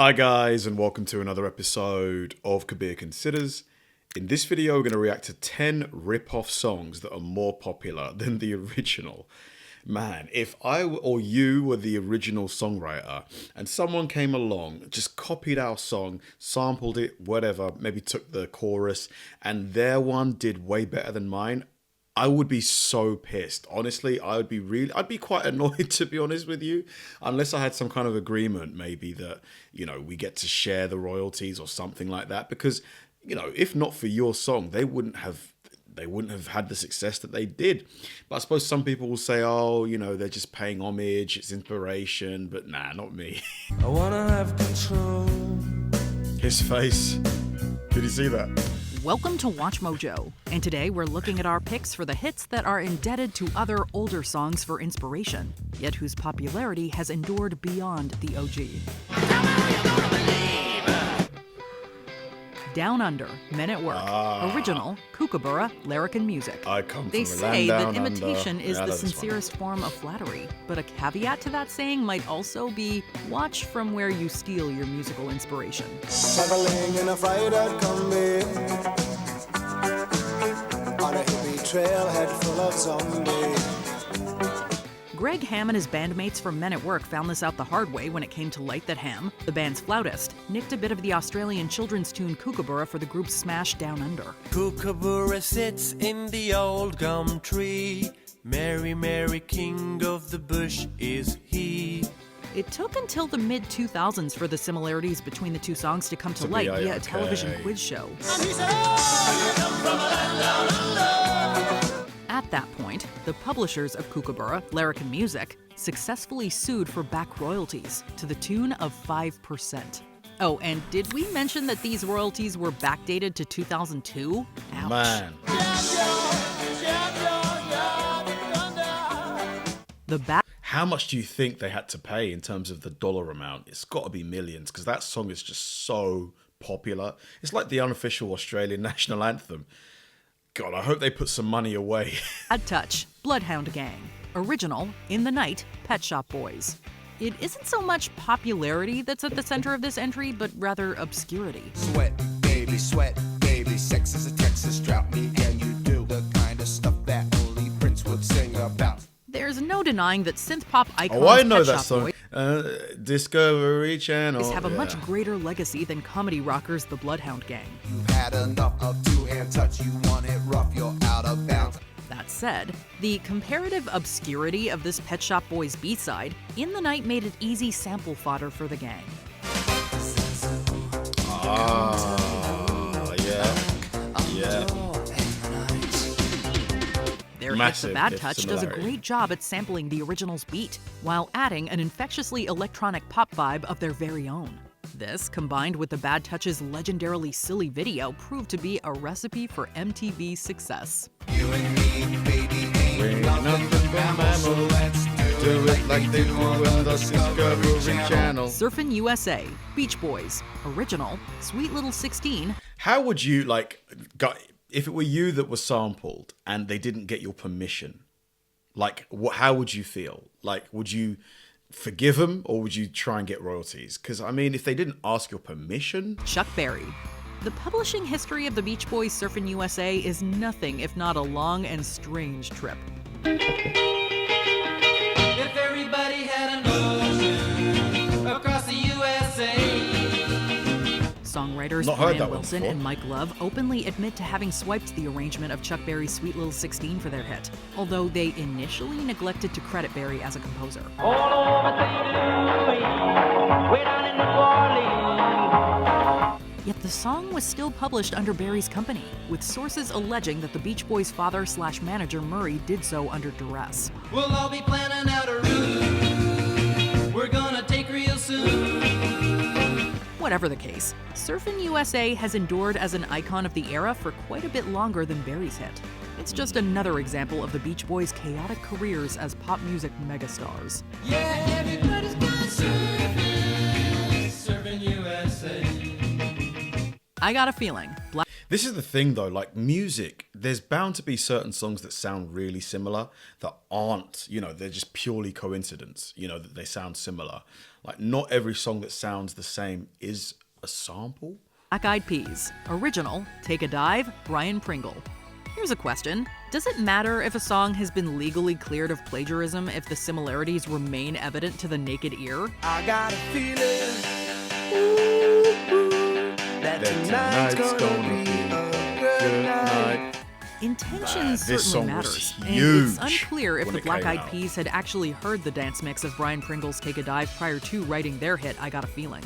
Hi guys, and welcome to another episode of Kabir Considers. In this video, we're going to react to 10 rip-off songs that are more popular than the original. Man, if I or you were the original songwriter and someone came along, just copied our song, sampled it, whatever, maybe took the chorus, and their one did way better than mine, I would be so pissed. Honestly, I'd be quite annoyed, to be honest with you, unless I had some kind of agreement, maybe that, we get to share the royalties or something like that. Because, if not for your song, they wouldn't have had the success that they did. But I suppose some people will say, oh, they're just paying homage, it's inspiration, but nah, not me. I wanna have control. His face. Did you see that? Welcome to Watch Mojo, and today we're looking at our picks for the hits that are indebted to other older songs for inspiration, yet whose popularity has endured beyond the OG. Down Under, Men at Work, original, Kookaburra, lyric and music. I come They from say the that land down imitation under. is Yeah, the that is sincerest form of flattery, but a caveat to that saying might also be, watch from where you steal your musical inspiration. Traveling in a fried-out combi on a hippie trailhead full of zombies. Greg Ham and his bandmates from Men at Work found this out the hard way when it came to light that Ham, the band's flautist, nicked a bit of the Australian children's tune Kookaburra for the group's smash Down Under. Kookaburra sits in the old gum tree. Mary, Mary, king of the bush is he. It took until the mid-2000s for the similarities between the two songs to come to light via a television quiz show. At that point, the publishers of Kookaburra, Lyric and Music, successfully sued for back royalties to the tune of 5%. Oh, and did we mention that these royalties were backdated to 2002? Ouch. Man. How much do you think they had to pay in terms of the dollar amount? It's got to be millions, because that song is just so popular. It's like the unofficial Australian national anthem. God, I hope they put some money away. Bad Touch, Bloodhound Gang. Original, In the Night, Pet Shop Boys. It isn't so much popularity that's at the center of this entry, but rather obscurity. Sweat, baby, sex is a Texas drought. Me and you do the kind of stuff that only Prince would sing about. There's no denying that synth-pop icons I know Pet that Shop song. Boys Discovery Channel. have a much greater legacy than comedy rockers The Bloodhound Gang. You've had enough of two-hand touch. You want it rough, you're out of bounds. That said, the comparative obscurity of this Pet Shop Boys B-side, In the Night, made it easy sample fodder for the gang. Yeah. Their hit Massive The Bad hit Touch does a similarity. great job at sampling the original's beat, while adding an infectiously electronic pop vibe of their very own. This, combined with The Bad Touch's legendarily silly video, proved to be a recipe for MTV's success. You and me, baby, ain't nothing but mammals, so let's Do it like they do in the Discovery Channel. Surfin' USA, Beach Boys, original, Sweet Little 16. How would you, if it were you that was sampled and they didn't get your permission, how would you feel? Would you forgive them or would you try and get royalties? Because, if they didn't ask your permission... Chuck Berry. The publishing history of the Beach Boys' Surfin' USA is nothing if not a long and strange trip. If everybody had an ocean across the USA. Songwriters Not heard that Brian one Wilson before. and Mike Love openly admit to having swiped the arrangement of Chuck Berry's Sweet Little 16 for their hit, although they initially neglected to credit Berry as a composer. All over St. Louis, way down in New Orleans. Yet the song was still published under Berry's company, with sources alleging that the Beach Boys' father/manager Murray did so under duress. We'll all be planning out a route we're gonna take real soon. Whatever the case, Surfin' USA has endured as an icon of the era for quite a bit longer than Berry's hit. It's just another example of the Beach Boys' chaotic careers as pop music megastars. Yeah, everybody's gone surfing, surfing USA. I got a feeling. This is the thing though, like music, there's bound to be certain songs that sound really similar that aren't, they're just purely coincidence, that they sound similar. Like not every song that sounds the same is a sample. Black Eyed Peas. Original, Take a Dive, Brian Pringle. Here's a question. Does it matter if a song has been legally cleared of plagiarism if the similarities remain evident to the naked ear? I got a feeling ooh, that tonight's gonna be a good night. Intention Man, this certainly song was matters, and huge it's unclear if when the it Black came Eyed out. Peas had actually heard the dance mix of Brian Pringle's Take a Dive prior to writing their hit, I Got a Feeling.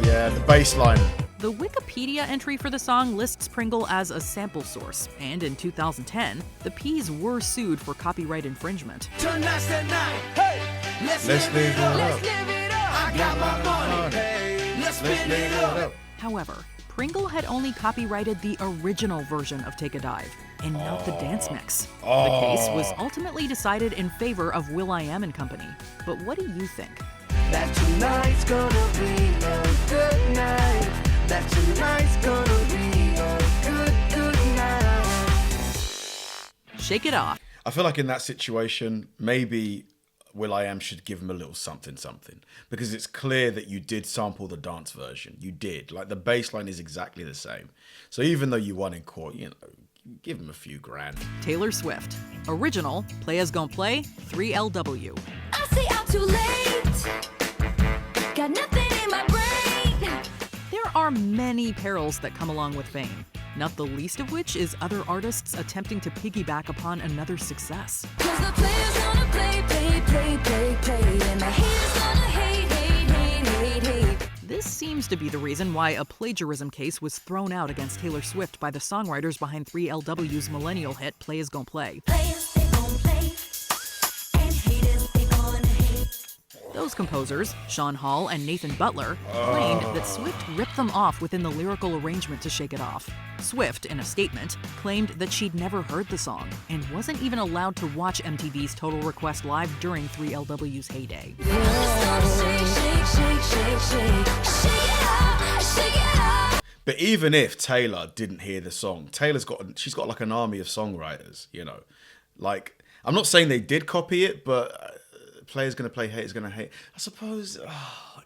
Yeah, the bass line. The Wikipedia entry for the song lists Pringle as a sample source, and in 2010, the Peas were sued for copyright infringement. Tonight's the night, hey, let's live it up. Let's live it up. I got my money, hey, let's spin it up. However, Pringle had only copyrighted the original version of Take a Dive, and not the dance mix. The case was ultimately decided in favor of will.i.am and Company. But what do you think? That tonight's gonna be a good night. That tonight's gonna be a good night. Shake It Off. I feel like in that situation, maybe will.i.am should give him a little something, because it's clear that you did sample the dance version. You did. Like the bass line is exactly the same. So even though you won in court, give him a few grand. Taylor Swift. Original, Players Gon' Play, 3LW. I say I'm too late. Got nothing in my brain. There are many perils that come along with fame, not the least of which is other artists attempting to piggyback upon another's success. Cause the players gonna play, play, play, play, play. And the haters gonna hate, hate, hate, hate, hate. This seems to be the reason why a plagiarism case was thrown out against Taylor Swift by the songwriters behind 3LW's millennial hit Players Gon' Play. Players, they gon' play. And haters, they gonna hate. Those composers, Sean Hall and Nathan Butler, claimed that Swift ripped them off within the lyrical arrangement to Shake It Off. Swift, in a statement, claimed that she'd never heard the song and wasn't even allowed to watch MTV's Total Request Live during 3LW's heyday. I'm just gonna shake, shake, shake, shake, shake. Shake it off, shake it off. But even if Taylor didn't hear the song, she's got like an army of songwriters, Like, I'm not saying they did copy it, but player's gonna play, haters gonna hate. I suppose it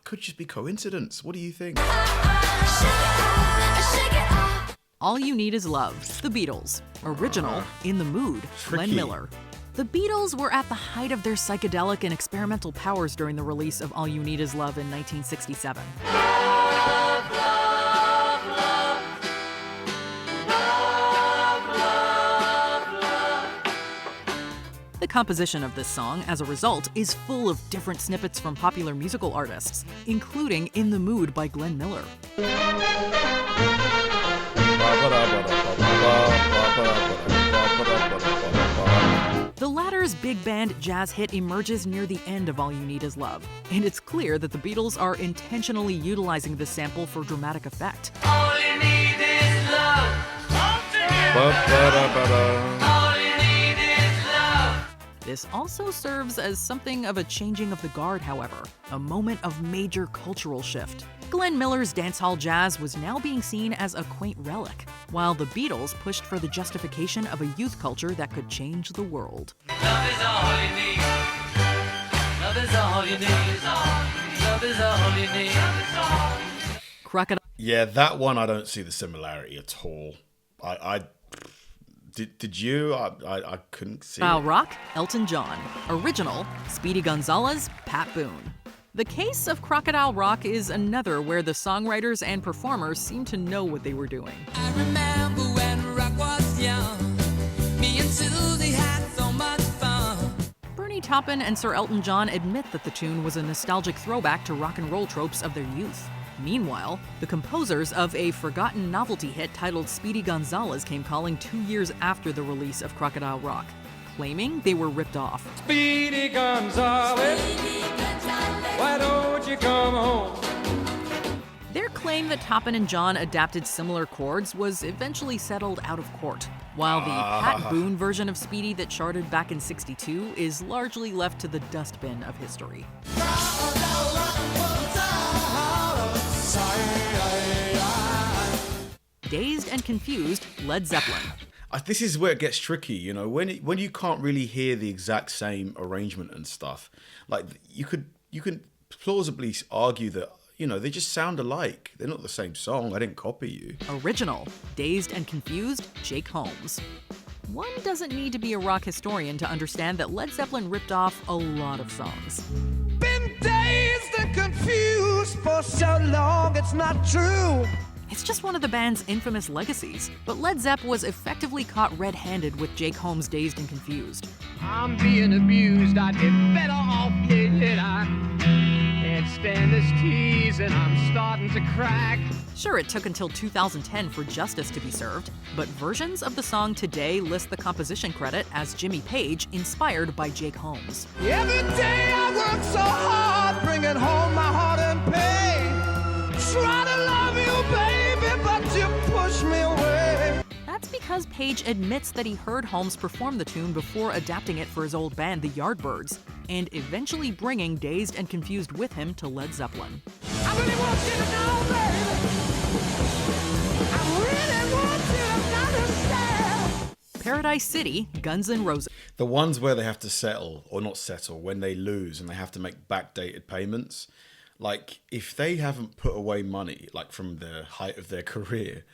could just be coincidence. What do you think? Shake it off. All You Need Is Love, The Beatles. Original, In the Mood, Tricky. Glenn Miller. The Beatles were at the height of their psychedelic and experimental powers during the release of All You Need Is Love in 1967. The composition of this song, as a result, is full of different snippets from popular musical artists, including In the Mood by Glenn Miller. The latter's big band jazz hit emerges near the end of All You Need Is Love, and it's clear that the Beatles are intentionally utilizing this sample for dramatic effect. All you need is love. All you need is love. This also serves as something of a changing of the guard, however, a moment of major cultural shift. Glenn Miller's dancehall jazz was now being seen as a quaint relic, while the Beatles pushed for the justification of a youth culture that could change the world. Love is all you need. Love is all you need. Love is all you need. Crocodile Yeah, that one I don't see the similarity at all. Did you? I couldn't see. Rock, Elton John. Original, Speedy Gonzalez, Pat Boone. The case of Crocodile Rock is another where the songwriters and performers seem to know what they were doing. I remember when rock was young. Me and Susie had so much fun. Bernie Taupin and Sir Elton John admit that the tune was a nostalgic throwback to rock and roll tropes of their youth. Meanwhile, the composers of a forgotten novelty hit titled Speedy Gonzalez came calling 2 years after the release of Crocodile Rock, claiming they were ripped off. Speedy Gonzales, why don't you come home? Their claim that Taupin and John adapted similar chords was eventually settled out of court, while the Pat Boone version of Speedy that charted back in '62 is largely left to the dustbin of history. Crocodile Dazed and Confused, Led Zeppelin. This is where it gets tricky, you know, when you can't really hear the exact same arrangement and stuff. Like you could plausibly argue that, you know, they just sound alike. They're not the same song. I didn't copy you. Original, Dazed and Confused, Jake Holmes. One doesn't need to be a rock historian to understand that Led Zeppelin ripped off a lot of songs. Been dazed and confused for so long, it's not true. It's just one of the band's infamous legacies, but Led Zepp was effectively caught red-handed with Jake Holmes' Dazed and Confused. I'm being abused, I'd get better off dead. I can't stand this tease and I'm starting to crack. Sure, it took until 2010 for justice to be served, but versions of the song today list the composition credit as Jimmy Page, inspired by Jake Holmes. Every day I work so hard, bringing home my heart and pain. Try to love you, baby, but you push me away. That's because Page admits that he heard Holmes perform the tune before adapting it for his old band, the Yardbirds, and eventually bringing Dazed and Confused with him to Led Zeppelin. I really want you to know, baby. I really want you to understand. Paradise City, Guns N' Roses. The ones where they have to settle, or not settle, when they lose and they have to make backdated payments. Like, if they haven't put away money, like, from the height of their career,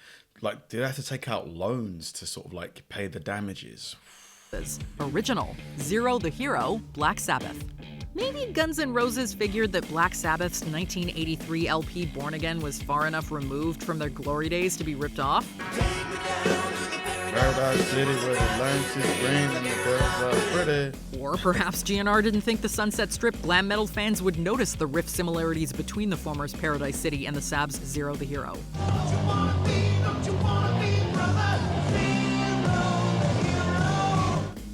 like, do they have to take out loans to sort of, like, pay the damages? Original, Zero the Hero, Black Sabbath. Maybe Guns N' Roses figured that Black Sabbath's 1983 LP Born Again was far enough removed from their glory days to be ripped off. Paradise City where it learns to scream and the girls are pretty. Or perhaps GNR didn't think the Sunset Strip glam metal fans would notice the riff similarities between the former's Paradise City and the Sab's Zero the Hero.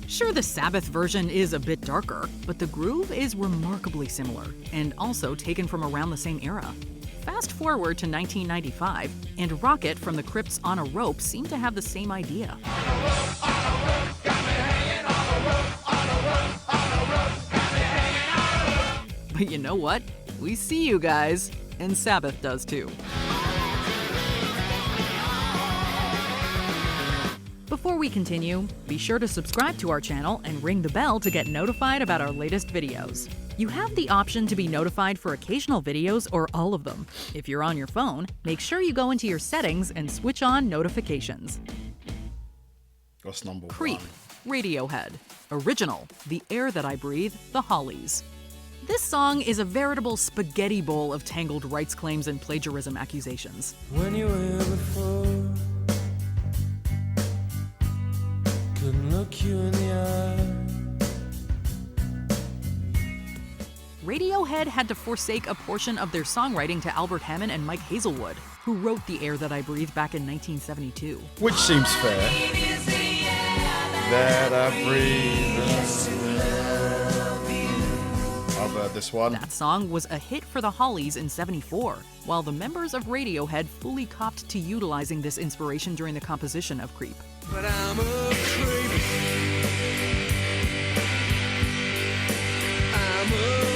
Sure, the Sabbath version is a bit darker, but the groove is remarkably similar, and also taken from around the same era. Fast forward to 1995, and Rocket from the Crypt's On a Rope seem to have the same idea. But you know what? We see you guys, and Sabbath does too. Before we continue, be sure to subscribe to our channel and ring the bell to get notified about our latest videos. You have the option to be notified for occasional videos or all of them. If you're on your phone, make sure you go into your settings and switch on notifications. What's number Creep, one? Radiohead. Original, The Air That I Breathe, The Hollies. This song is a veritable spaghetti bowl of tangled rights claims and plagiarism accusations. When you were before, couldn't look you in the eye. Radiohead had to forsake a portion of their songwriting to Albert Hammond and Mike Hazelwood, who wrote The Air That I Breathe back in 1972. Which seems fair. That I breathe. How about this one? That song was a hit for the Hollies in '74, while the members of Radiohead fully copped to utilizing this inspiration during the composition of Creep. But I'm a creep. I'm a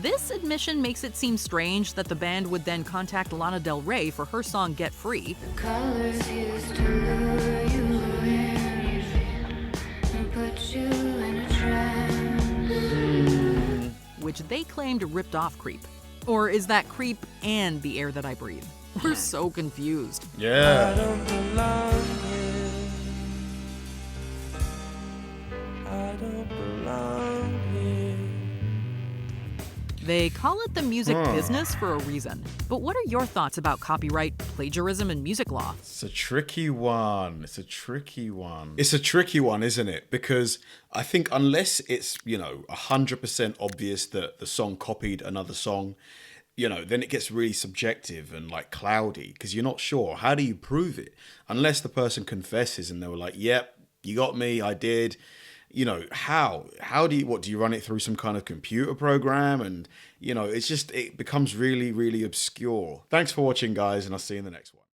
This admission makes it seem strange that the band would then contact Lana Del Rey for her song Get Free, Colors used to lure you in and put you in a trance. which they claimed ripped off Creep. Or is that Creep and The Air That I Breathe? We're so confused. I Yeah. don't belong here. I don't belong here. They call it the music business for a reason. But what are your thoughts about copyright, plagiarism, and music law? It's a tricky one. It's a tricky one. It's a tricky one, isn't it? Because I think unless it's, 100% obvious that the song copied another song, then it gets really subjective and like cloudy because you're not sure. How do you prove it? Unless the person confesses and they were like, yep, you got me, I did. How do you run it through some kind of computer program? And, it becomes really, really obscure. Thanks for watching, guys, and I'll see you in the next one.